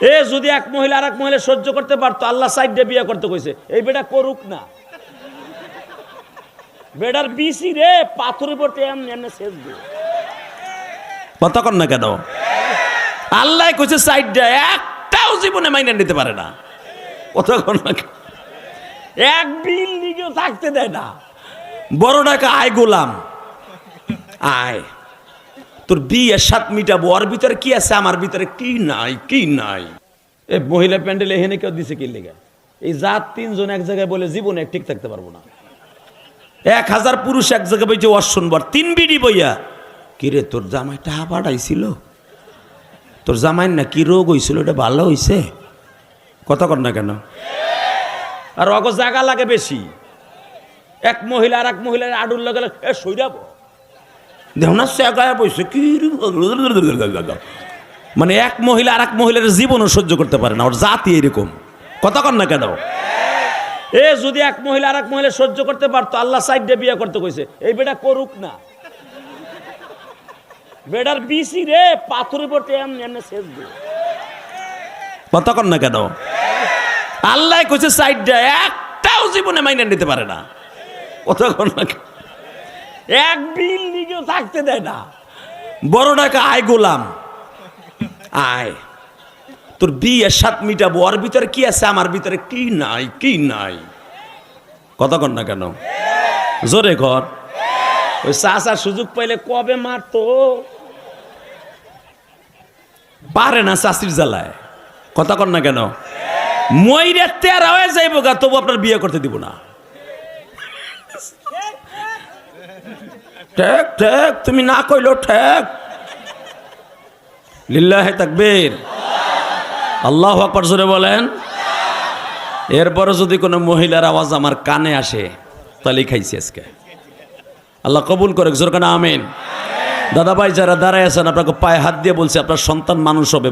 এ যদি এক মহিলা আর এক মহিলা সহ্য করতে পারতো, আল্লাহ সাইডে বিয়ে করতে কইছে, এই বেটা করুক না। বেটার বিসি রে পাথরের উপর এমনি শেষ দিয়ে কতক্ষণ না কেন আল্লাহ কইছে সাইডে, একটাও জীবনে মাইনে নিতে পারে না। কতক্ষণ না এক বিল্ডিংও থাকতে দেয় না। বড় টাকা আয় গোলাম আয়, তোর বিয়ের সাত মিটাবো, ওর ভিতরে কি আছে আমার ভিতরে কি নাই কি নাই। এ মহিলা প্যান্ডেল এখানে কেউ দিছে কি লেগে? এই জাত তিনজন এক জায়গায় বলে জীবনে ঠিক থাকতে পারবো না। 1000 পুরুষ এক জায়গায় বইছে অশ্বনবার 3 বিডি বইয়া, কিরে তোর জামাইটা বাড়াইছিল, তোর জামাই না কি রোগ হয়েছিল, এটা ভালো হয়েছে? কথা কর না কেন? আর অগ জায়গা লাগে বেশি। এক মহিলা আর এক মহিলার আডুর লাগে এ সইরাবো দেখ না সেগায় বসে কি, মানে এক মহিলা আর এক মহিলার জীবনও সহ্য করতে পারে না, ওর জাতি এরকম। কথা কর না কেন? এ যদি এক মহিলা আর এক মহিলা সহ্য করতে পারতো, আল্লাহ সাইডে বিয়ে করতে কইছে, এই বেটা করুক না। বেটার বিসি রে পাথরের উপর এমনি শেষ দিয়ে কথা কর না কেন? আল্লাহ কইছে সাইডে, একটাও জীবনে মাইনে নিতে পারে না। কথা কর না কেন? এক বিল্ডিংও থাকতে দেয় না। বড় টাকা আয় গোলাম আয়, তোর বিয়ের সাত মিটাবো, ওর ভিতরে কি আছে আমার ভিতরে কি নাই কি নাই। কথা কর না কেন? জোরে কর। ওই চাচার সুযোগ পাইলে কবে মারতো, পারে না চাষির জ্বালায়। কথা কর না কেন? মইরে তেরা হয়ে যাইবো গা, তবু আপনার বিয়ে করতে দিব না। ঠিক ঠিক, তুমি না কইলো ঠিক। লিল্লাহে তাকবীর, আল্লাহু আকবার জোরে বলেন। এরপরে যদি কোনো মহিলার আওয়াজ আমার কানে আসে, তাহলে খাইছি আজকে। আল্লাহ কবুল করে, জোর কানা আমিন। দাদা ভাই যারা দাঁড়ায় আছেন, আপনাকে পায়ে হাত দিয়ে বলছি, আপনার সন্তান মানুষ হবে।